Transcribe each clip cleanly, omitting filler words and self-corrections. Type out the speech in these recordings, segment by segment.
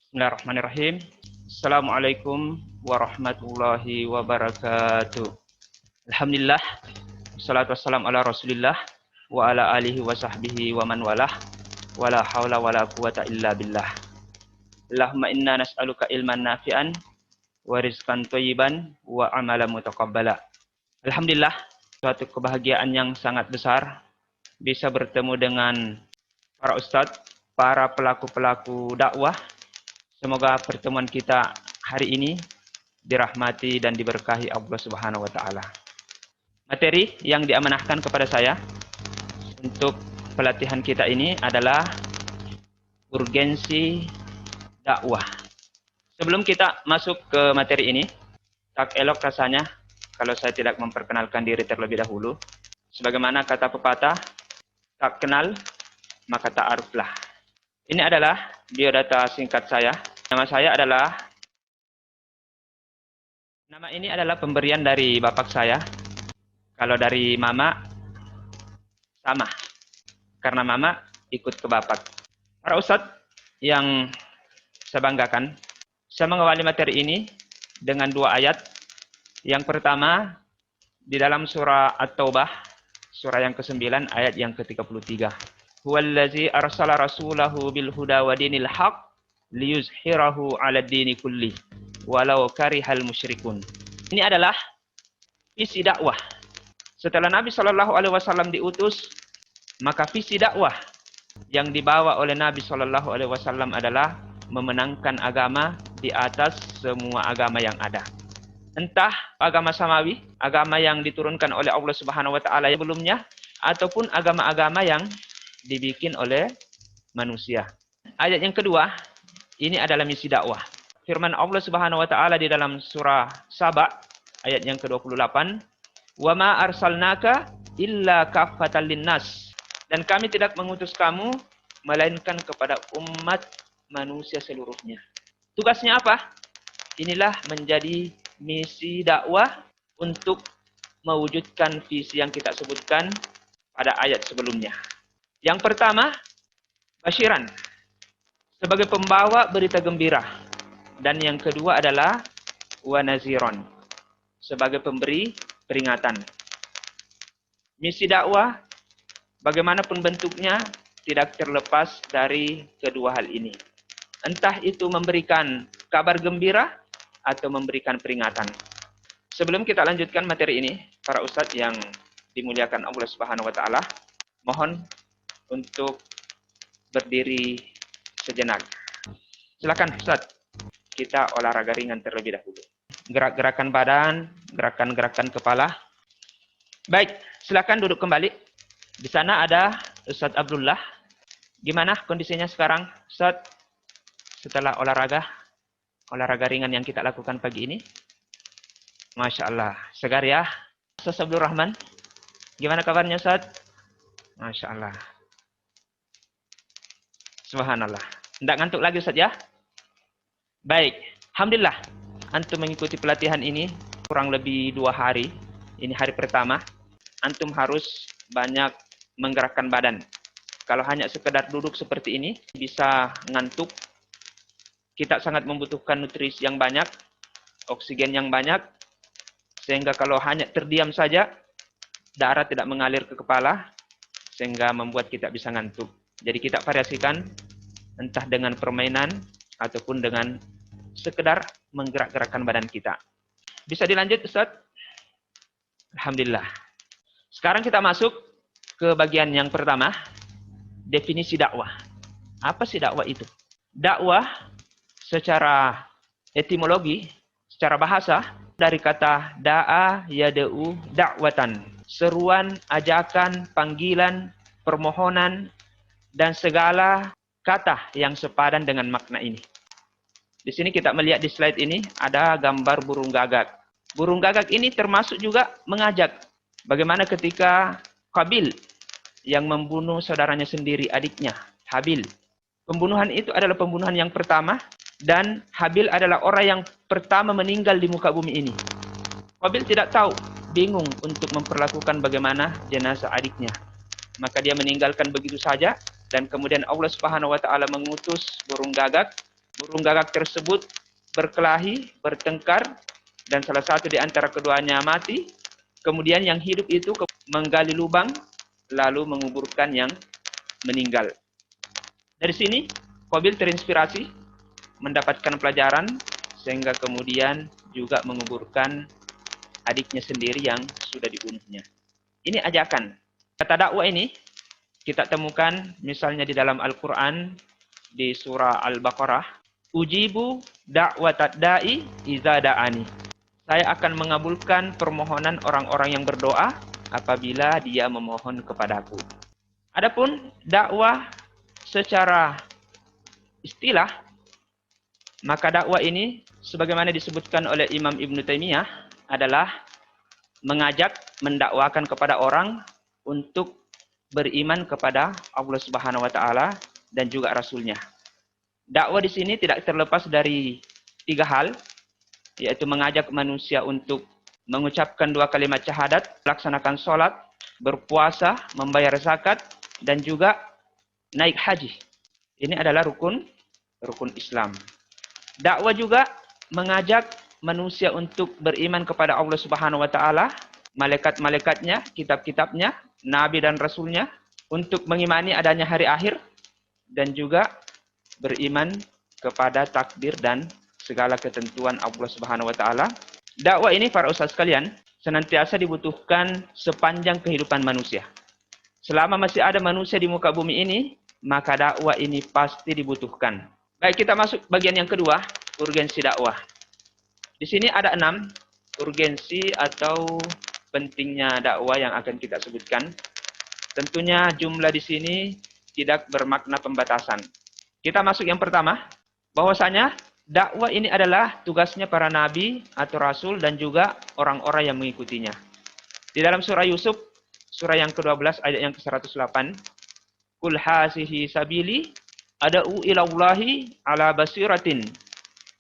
Bismillahirrahmanirrahim. Assalamualaikum warahmatullahi wabarakatuh. Alhamdulillah, wassalatu wassalamu ala rasulillah wa ala alihi wa sahbihi wa man walah, wala hawla wala quwata illa billah. Allahumma inna nas'aluka ilman nafi'an wa rizqan thayyiban wa amalan mutaqabbala. Alhamdulillah, suatu kebahagiaan yang sangat besar bisa bertemu dengan para ustadz, para pelaku-pelaku dakwah. Semoga pertemuan kita hari ini dirahmati dan diberkahi Allah Subhanahu wa taala. Materi yang diamanahkan kepada saya untuk pelatihan kita ini adalah urgensi dakwah. Sebelum kita masuk ke materi ini, tak elok rasanya kalau saya tidak memperkenalkan diri terlebih dahulu. Sebagaimana kata pepatah, tak kenal maka ta'aruflah. Ini adalah biodata singkat saya. Nama ini adalah pemberian dari bapak saya. Kalau dari mama, sama. Karena mama ikut ke bapak. Para ustadz yang saya banggakan, saya mengawali materi ini dengan 2 ayat. Yang pertama, di dalam surah At-Taubah, surah yang ke-9, ayat yang ke-33. Huwallazi arsala rasulahu bil huda wa dinil haq liyuzhirahu 'ala dini kulli walau karihal musyrikun. Ini adalah visi dakwah. Setelah Nabi Shallallahu alaihi wasallam diutus, maka visi dakwah yang dibawa oleh Nabi Shallallahu alaihi wasallam adalah memenangkan agama di atas semua agama yang ada. Entah agama samawi, agama yang diturunkan oleh Allah Subhanahu wa taala sebelumnya, ataupun agama-agama yang dibikin oleh manusia. Ayat yang kedua, ini adalah misi dakwah. Firman Allah Subhanahu wa taala di dalam surah Saba ayat yang ke-28, "Wa ma arsalnaka illa kaffatan linnas." Dan kami tidak mengutus kamu melainkan kepada umat manusia seluruhnya. Tugasnya apa? Inilah menjadi misi dakwah untuk mewujudkan visi yang kita sebutkan pada ayat sebelumnya. Yang pertama, basyiran, sebagai pembawa berita gembira. Dan yang kedua adalah wa naziron, sebagai pemberi peringatan. Misi dakwah, bagaimanapun bentuknya, tidak terlepas dari kedua hal ini. Entah itu memberikan kabar gembira atau memberikan peringatan. Sebelum kita lanjutkan materi ini, para ustadz yang dimuliakan Allah Subhanahu wa taala, mohon untuk berdiri sejenak. Silakan Ustaz, kita olahraga ringan terlebih dahulu. Gerak-gerakan badan, gerakan-gerakan kepala. Baik, silakan duduk kembali. Di sana ada Ustaz Abdullah. Gimana kondisinya sekarang, Ustaz? Setelah olahraga ringan yang kita lakukan pagi ini? Masya Allah, segar ya. Ustaz Abdul Rahman, gimana kabarnya Ustaz? Masya Allah. Subhanallah. Tidak ngantuk lagi Ustaz ya? Baik. Alhamdulillah. Antum mengikuti pelatihan ini kurang lebih 2 hari. Ini hari pertama. Antum harus banyak menggerakkan badan. Kalau hanya sekedar duduk seperti ini, bisa ngantuk. Kita sangat membutuhkan nutrisi yang banyak, oksigen yang banyak. Sehingga kalau hanya terdiam saja, darah tidak mengalir ke kepala, sehingga membuat kita bisa ngantuk. Jadi kita variasikan entah dengan permainan ataupun dengan sekedar menggerak-gerakkan badan kita. Bisa dilanjut Ustaz? Alhamdulillah. Sekarang kita masuk ke bagian yang pertama, definisi dakwah. Apa sih dakwah itu? Dakwah secara etimologi, secara bahasa, dari kata da'a yada'u da'watan. Seruan, ajakan, panggilan, permohonan, dan segala kata yang sepadan dengan makna ini. Di sini kita melihat di slide ini ada gambar burung gagak. Burung gagak ini termasuk juga mengajak. Bagaimana ketika Qabil yang membunuh saudaranya sendiri, adiknya, Habil. Pembunuhan itu adalah pembunuhan yang pertama, dan Habil adalah orang yang pertama meninggal di muka bumi ini. Qabil tidak tahu, bingung untuk memperlakukan bagaimana jenazah adiknya. Maka dia meninggalkan begitu saja, dan kemudian Allah Subhanahu wa taala mengutus burung gagak burung gagak tersebut berkelahi, bertengkar, dan salah satu di antara keduanya mati. Kemudian yang hidup itu menggali lubang, lalu menguburkan yang meninggal. Dari sini, Qabil terinspirasi, mendapatkan pelajaran, sehingga kemudian juga menguburkan adiknya sendiri yang sudah dibunuhnya. Ini ajakan. Kata dakwah ini kita temukan misalnya di dalam Al-Quran, di surah Al-Baqarah, ujibu da'watad da'i iza da'ani. Saya akan mengabulkan permohonan orang-orang yang berdoa apabila dia memohon kepadaku. Adapun dakwah secara istilah, maka dakwah ini sebagaimana disebutkan oleh Imam Ibn Taimiyah adalah mengajak, mendakwakan kepada orang untuk beriman kepada Allah Subhanahu wa taala dan juga rasulnya. Dakwah di sini tidak terlepas dari 3 hal, yaitu mengajak manusia untuk mengucapkan 2 kalimat syahadat, melaksanakan sholat, berpuasa, membayar zakat, dan juga naik haji. Ini adalah rukun Islam. Dakwah juga mengajak manusia untuk beriman kepada Allah Subhanahu wa taala, malaikat-malaikatnya, kitab-kitabnya, nabi dan rasulnya, untuk mengimani adanya hari akhir, dan juga beriman kepada takdir dan segala ketentuan Allah Subhanahu wa taala. Dakwah ini para ustaz sekalian senantiasa dibutuhkan sepanjang kehidupan manusia. Selama masih ada manusia di muka bumi ini, maka dakwah ini pasti dibutuhkan. Baik, kita masuk bagian yang kedua, urgensi dakwah. Di sini ada 6 urgensi atau pentingnya dakwah yang akan kita sebutkan. Tentunya jumlah di sini tidak bermakna pembatasan. Kita masuk yang pertama, bahwasanya dakwah ini adalah tugasnya para nabi atau rasul dan juga orang-orang yang mengikutinya. Di dalam surah Yusuf, surah yang ke-12 ayat yang ke-108, Qul hasihi sabili ad'u ilallahi ala basiratin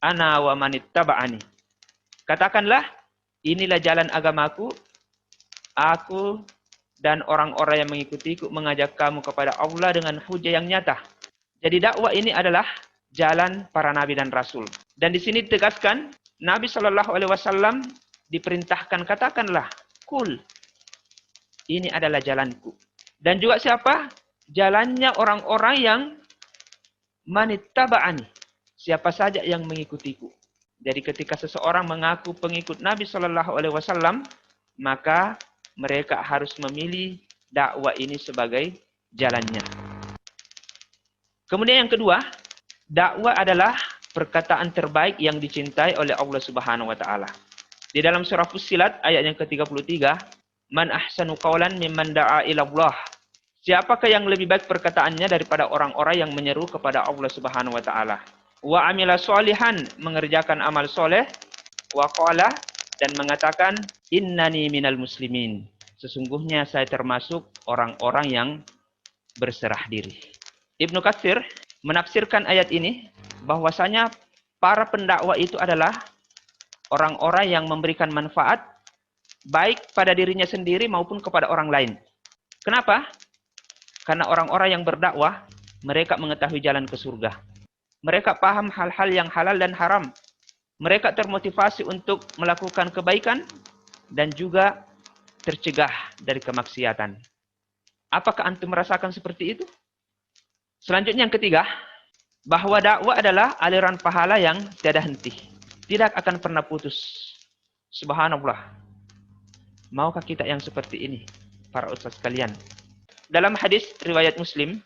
ana wa manittaba'ani. Katakanlah, inilah jalan agamaku, aku dan orang-orang yang mengikutiku mengajak kamu kepada Allah dengan hujah yang nyata. Jadi dakwah ini adalah jalan para nabi dan rasul. Dan di sini ditegaskan, Nabi Shallallahu Alaihi Wasallam diperintahkan katakanlah, Qul, ini adalah jalanku. Dan juga siapa? Jalannya orang-orang yang manittaba'ani, siapa saja yang mengikutiku. Jadi ketika seseorang mengaku pengikut Nabi Shallallahu Alaihi Wasallam, maka mereka harus memilih dakwah ini sebagai jalannya. Kemudian yang kedua, dakwah adalah perkataan terbaik yang dicintai oleh Allah Subhanahu wa taala. Di dalam surah Fussilat ayat yang ke-33, Man ahsanu qawlan mimman da'a ila Allah. Siapakah yang lebih baik perkataannya daripada orang-orang yang menyeru kepada Allah Subhanahu wa taala? Wa amila sholihan, mengerjakan amal soleh, wa qala, dan mengatakan innani minal muslimin. Sesungguhnya saya termasuk orang-orang yang berserah diri. Ibnu Katsir menafsirkan ayat ini bahwasanya para pendakwah itu adalah orang-orang yang memberikan manfaat baik pada dirinya sendiri maupun kepada orang lain. Kenapa? Karena orang-orang yang berdakwah, mereka mengetahui jalan ke surga. Mereka paham hal-hal yang halal dan haram. Mereka termotivasi untuk melakukan kebaikan dan juga tercegah dari kemaksiatan. Apakah antum merasakan seperti itu? Selanjutnya yang ketiga, bahwa dakwah adalah aliran pahala yang tiada henti. Tidak akan pernah putus. Subhanallah. Maukah kita yang seperti ini, para ustaz sekalian? Dalam hadis riwayat Muslim,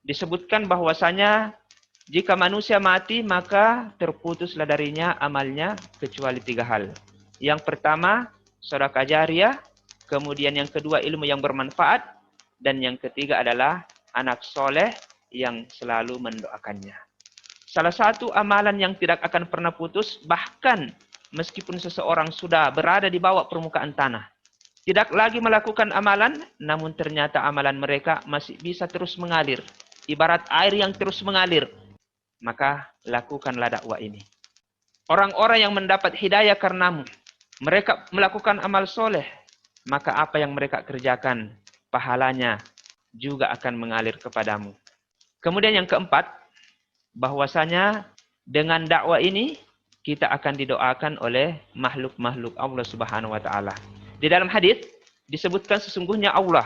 disebutkan bahwasanya jika manusia mati, maka terputuslah darinya amalnya kecuali 3 hal. Yang pertama, sedekah jariyah. Kemudian yang kedua, ilmu yang bermanfaat. Dan yang ketiga adalah anak soleh yang selalu mendoakannya. Salah satu amalan yang tidak akan pernah putus, bahkan meskipun seseorang sudah berada di bawah permukaan tanah, tidak lagi melakukan amalan, namun ternyata amalan mereka masih bisa terus mengalir. Ibarat air yang terus mengalir. Maka lakukanlah dakwah ini. Orang-orang yang mendapat hidayah karenamu, mereka melakukan amal soleh, maka apa yang mereka kerjakan, pahalanya juga akan mengalir kepadamu. Kemudian yang keempat, bahwasanya Dengan dakwah ini kita akan didoakan oleh makhluk-makhluk Allah Subhanahu wa taala. Di dalam hadis disebutkan sesungguhnya Allah,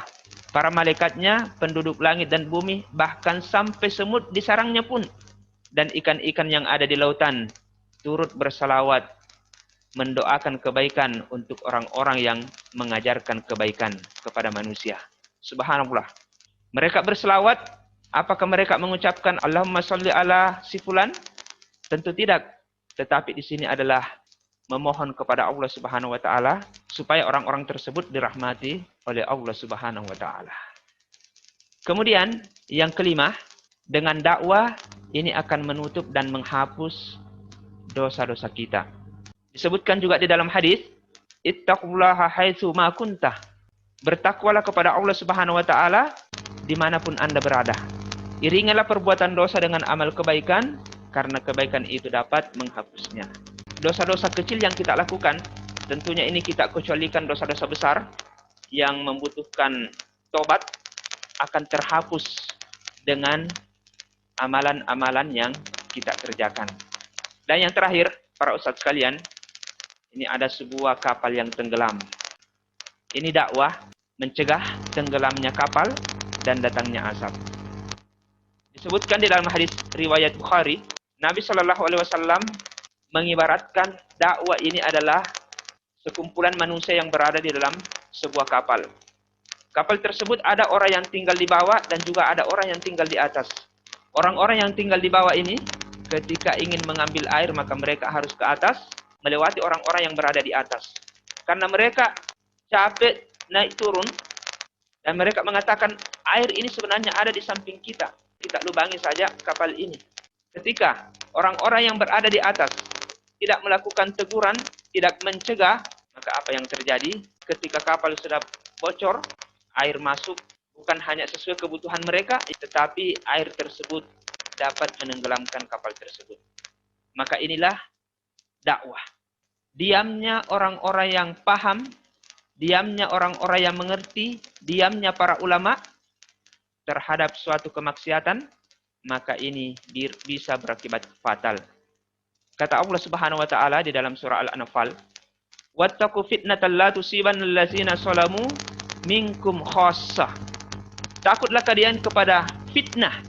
para malaikatnya, penduduk langit dan bumi, bahkan sampai semut di sarangnya pun, dan ikan-ikan yang ada di lautan, turut bersalawat mendoakan kebaikan untuk orang-orang yang mengajarkan kebaikan kepada manusia. Subhanallah. Mereka berselawat, apakah mereka mengucapkan Allahumma sholli ala si fulan? Tentu tidak. Tetapi di sini adalah memohon kepada Allah Subhanahu wa taala supaya orang-orang tersebut dirahmati oleh Allah Subhanahu wa taala. Kemudian yang kelima, dengan dakwah ini akan menutup dan menghapus dosa-dosa kita. Disebutkan juga di dalam hadis, ittaqullaha haitsu ma kunta. Bertakwalah kepada Allah Subhanahu wa taala dimanapun Anda berada. Iringilah perbuatan dosa dengan amal kebaikan, karena kebaikan itu dapat menghapusnya. Dosa-dosa kecil yang kita lakukan, tentunya ini kita kecualikan dosa-dosa besar yang membutuhkan tobat, akan terhapus dengan amalan-amalan yang kita kerjakan. Dan yang terakhir, para ustadz sekalian, ini ada sebuah kapal yang tenggelam. Ini dakwah mencegah tenggelamnya kapal dan datangnya asap. Disebutkan di dalam hadis riwayat Bukhari, Nabi Shallallahu Alaihi Wasallam mengibaratkan dakwah ini adalah sekumpulan manusia yang berada di dalam sebuah kapal. Kapal tersebut ada orang yang tinggal di bawah dan juga ada orang yang tinggal di atas. Orang-orang yang tinggal di bawah ini ketika ingin mengambil air maka mereka harus ke atas melewati orang-orang yang berada di atas. Karena mereka capek naik turun dan mereka mengatakan air ini sebenarnya ada di samping kita. Kita lubangi saja kapal ini. Ketika orang-orang yang berada di atas tidak melakukan teguran, tidak mencegah, maka apa yang terjadi? Ketika kapal sudah bocor, air masuk bukan hanya sesuai kebutuhan mereka, tetapi air tersebut dapat menenggelamkan kapal tersebut. Maka inilah dakwah. Diamnya orang-orang yang paham, diamnya orang-orang yang mengerti, diamnya para ulama terhadap suatu kemaksiatan, maka ini bisa berakibat fatal. Kata Allah Subhanahu wa taala di dalam surah Al-Anfal, "Wattaqu fitnatan la tusibanna allazina zalamu minkum khassah." Takutlah kalian kepada fitnah,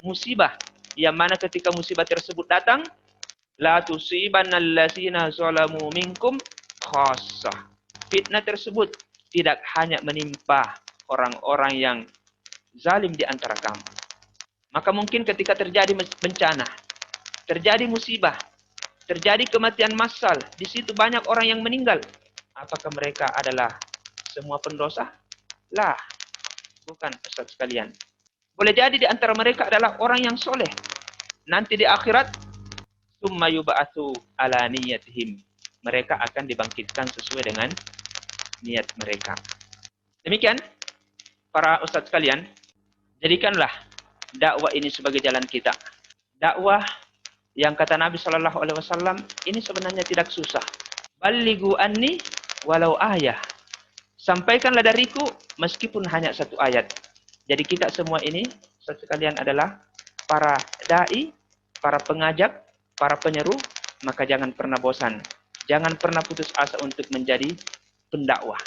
musibah, yang mana ketika musibah tersebut datang, la tusibanna allazina zalamu minkum khassah. Fitnah tersebut tidak hanya menimpa orang-orang yang zalim di antara kamu. Maka mungkin ketika terjadi bencana, terjadi musibah, terjadi kematian massal, di situ banyak orang yang meninggal. Apakah mereka adalah semua pendosa? Lah, bukan ustaz sekalian. Boleh jadi di antara mereka adalah orang yang soleh. Nanti di akhirat, summa yub'atsu ala niyatihim. Mereka akan dibangkitkan sesuai dengan niat mereka. Demikian, para ustaz sekalian, jadikanlah dakwah ini sebagai jalan kita. Dakwah yang kata Nabi Shallallahu Alaihi Wasallam ini sebenarnya tidak susah. Balighu anni walau ayah. Sampaikanlah dariku meskipun hanya satu ayat. Jadi kita semua ini sekalian adalah para dai, para pengajak, para penyeru. Maka jangan pernah bosan, jangan pernah putus asa untuk menjadi pendakwah.